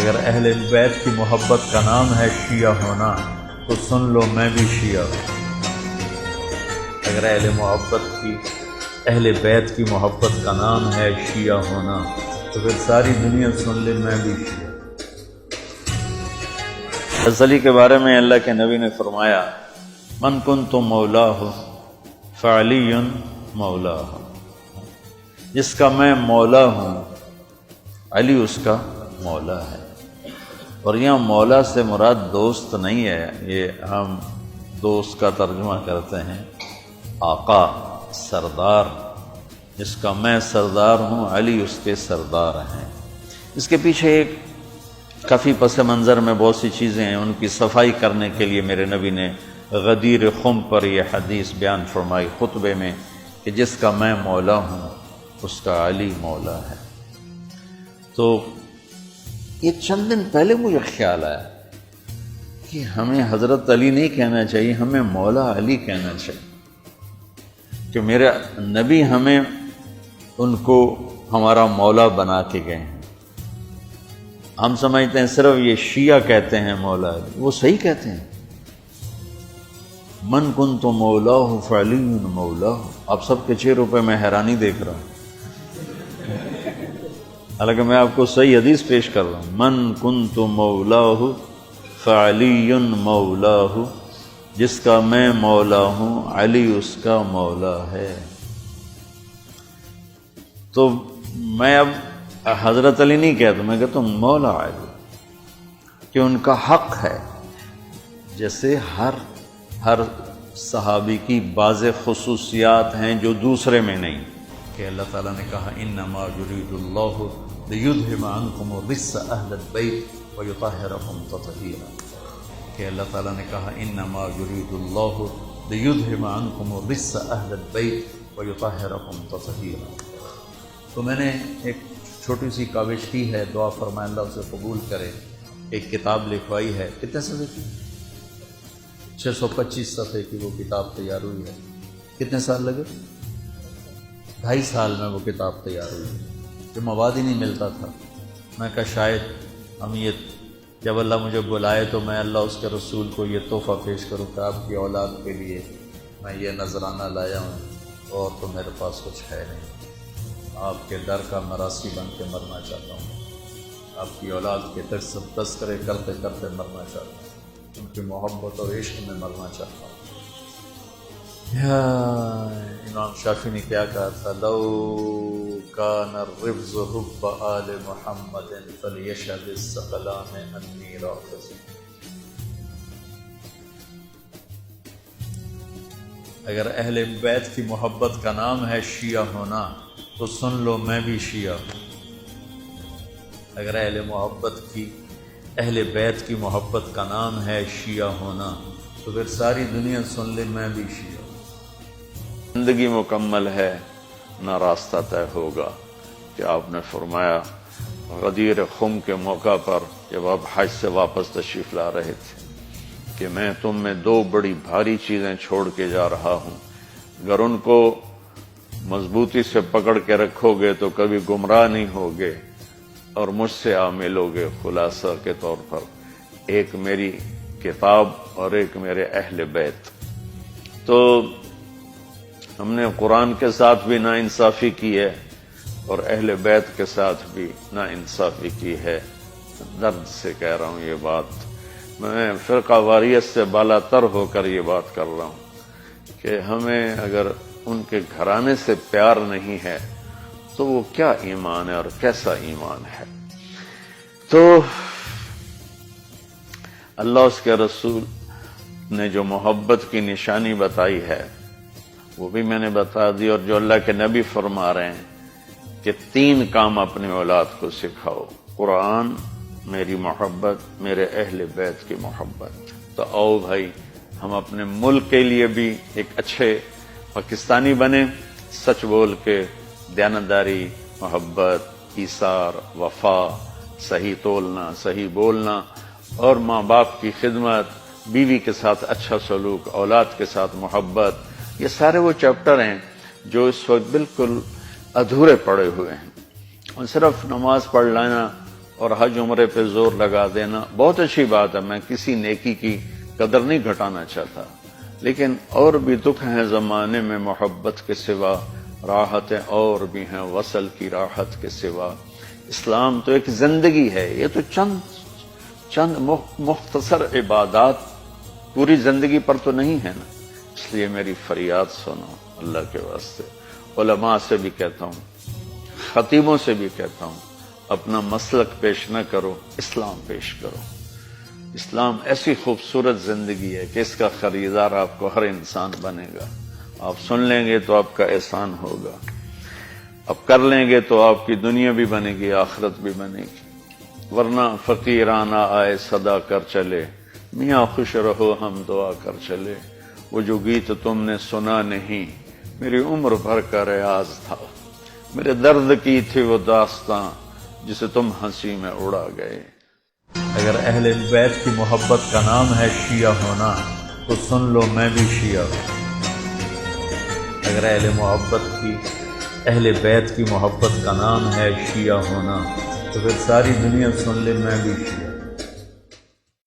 اگر اہل بیت کی محبت کا نام ہے شیعہ ہونا تو سن لو میں بھی شیعہ ہوں۔ اگر اہل بیت کی محبت کا نام ہے شیعہ ہونا تو پھر ساری دنیا سن لے میں بھی شیعہ۔ علی کے بارے میں اللہ کے نبی نے فرمایا من کنت مولاہ فعلی مولاہ، جس کا میں مولا ہوں علی اس کا مولا ہے۔ اور یہاں مولا سے مراد دوست نہیں ہے، یہ ہم دوست کا ترجمہ کرتے ہیں آقا، سردار، جس کا میں سردار ہوں علی اس کے سردار ہیں۔ اس کے پیچھے ایک کافی پس منظر میں بہت سی چیزیں ہیں، ان کی صفائی کرنے کے لیے میرے نبی نے غدیر خم پر یہ حدیث بیان فرمائی خطبے میں کہ جس کا میں مولا ہوں اس کا علی مولا ہے۔ تو یہ چند دن پہلے مجھے خیال آیا کہ ہمیں حضرت علی نہیں کہنا چاہیے، ہمیں مولا علی کہنا چاہیے، کہ میرے نبی ہمیں ان کو ہمارا مولا بنا کے گئے ہیں۔ ہم سمجھتے ہیں صرف یہ شیعہ کہتے ہیں مولا علی، وہ صحیح کہتے ہیں من کنت مولاہ فعلی مولاہ۔ آپ سب کے چہروں پہ میں حیرانی دیکھ رہا ہوں، حالانکہ میں آپ کو صحیح حدیث پیش کر رہا ہوں۔ من کنت مولاہ فعلی مولاہ، جس کا میں مولا ہوں علی اس کا مولا ہے۔ تو میں اب حضرت علی نہیں کہتا، میں کہتا ہوں مولا علی، کہ ان کا حق ہے۔ جیسے ہر صحابی کی بعض خصوصیات ہیں جو دوسرے میں نہیں، کہ اللہ تعالیٰ نے کہا انما یرید اللہ لیذھب عنکم الرجس اہل البیت ویطہرکم تطہیرا، کہ اللہ تعالیٰ نے کہا انما یرید اللہ لیذھب عنکم الرجس اہل البیت ویطہرکم تطہیرا۔ تو میں نے ایک چھوٹی سی کاوش کی ہے، دعا فرمائے اللہ اسے قبول کرے، ایک کتاب لکھوائی ہے۔ کتنے صفحے کی؟ 625 صفحے کی وہ کتاب تیار ہوئی ہے۔ کتنے سال لگے؟ 2.5 سال میں وہ کتاب تیار ہوئی ہے، کہ مواد ہی نہیں ملتا تھا۔ میں کہا شاید ہم یہ جب اللہ مجھے بلائے تو میں اللہ اس کے رسول کو یہ تحفہ پیش کروں کہ آپ کی اولاد کے لیے میں یہ نذرانہ لایا ہوں، اور تو میرے پاس کچھ ہے نہیں، آپ کے در کا مراسی بن کے مرنا چاہتا ہوں، آپ کی اولاد کے تذکرے کرتے کرتے مرنا چاہتا ہوں، ان کی محبت اور عشق میں مرنا چاہتا ہوں۔ امام شافعی نے کیا کہا تھا؟ لو کان الرفض حب آل محمد فلیشہد الثقلان انی رافض۔ اگر اہل بیت کی محبت کا نام ہے شیعہ ہونا تو سن لو میں بھی شیعہ ہوں۔ اگر اہل بیت کی محبت کا نام ہے شیعہ ہونا تو پھر ساری دنیا سن لے میں بھی شیعہ ہوں۔ زندگی مکمل ہے نہ راستہ طے ہوگا، کہ آپ نے فرمایا غدیر خم کے موقع پر جب آپ حج سے واپس تشریف لا رہے تھے کہ میں تم میں 2 بڑی بھاری چیزیں چھوڑ کے جا رہا ہوں، اگر ان کو مضبوطی سے پکڑ کے رکھو گے تو کبھی گمراہ نہیں ہوگے اور مجھ سے ملو گے۔ خلاصہ کے طور پر ایک میری کتاب اور ایک میرے اہل بیت۔ تو ہم نے قرآن کے ساتھ بھی ناانصافی کی ہے اور اہل بیت کے ساتھ بھی ناانصافی کی ہے۔ درد سے کہہ رہا ہوں یہ بات، میں فرقہ واریت سے بالا تر ہو کر یہ بات کر رہا ہوں کہ ہمیں اگر ان کے گھرانے سے پیار نہیں ہے تو وہ کیا ایمان ہے اور کیسا ایمان ہے؟ تو اللہ اس کے رسول نے جو محبت کی نشانی بتائی ہے وہ بھی میں نے بتا دی، اور جو اللہ کے نبی فرما رہے ہیں کہ 3 کام اپنی اولاد کو سکھاؤ: قرآن، میری محبت، میرے اہل بیت کی محبت۔ تو آؤ بھائی ہم اپنے ملک کے لیے بھی ایک اچھے پاکستانی بنے، سچ بول کے، دیانتداری، محبت، ایثار، وفا، صحیح تولنا، صحیح بولنا، اور ماں باپ کی خدمت، بیوی کے ساتھ اچھا سلوک، اولاد کے ساتھ محبت، یہ سارے وہ چیپٹر ہیں جو اس وقت بالکل ادھورے پڑے ہوئے ہیں۔ اور صرف نماز پڑھ لینا اور حج عمرے پہ زور لگا دینا بہت اچھی بات ہے، میں کسی نیکی کی قدر نہیں گھٹانا چاہتا، لیکن اور بھی دکھ ہیں زمانے میں محبت کے سوا، راحتیں اور بھی ہیں وصل کی راحت کے سوا۔ اسلام تو ایک زندگی ہے، یہ تو چند مختصر عبادات پوری زندگی پر تو نہیں ہے نا۔ اس لیے میری فریاد سنو اللہ کے واسطے، علماء سے بھی کہتا ہوں، خطیبوں سے بھی کہتا ہوں، اپنا مسلک پیش نہ کرو، اسلام پیش کرو۔ اسلام ایسی خوبصورت زندگی ہے کہ اس کا خریدار آپ کو ہر انسان بنے گا۔ آپ سن لیں گے تو آپ کا احسان ہوگا، اب کر لیں گے تو آپ کی دنیا بھی بنے گی، آخرت بھی بنے گی، ورنہ فقیرانہ آئے صدا کر چلے، میاں خوش رہو ہم دعا کر چلے۔ وہ جو گیت تم نے سنا نہیں میری عمر بھر کا ریاض تھا، میرے درد کی تھی وہ داستاں جسے تم ہنسی میں اڑا گئے۔ اگر اہل بیت کی محبت کا نام ہے شیعہ ہونا تو سن لو میں بھی شیعہ ہوں۔ اگر اہل بیت کی محبت کا نام ہے شیعہ ہونا تو پھر ساری دنیا سن لے میں بھی شیعہ ہوں۔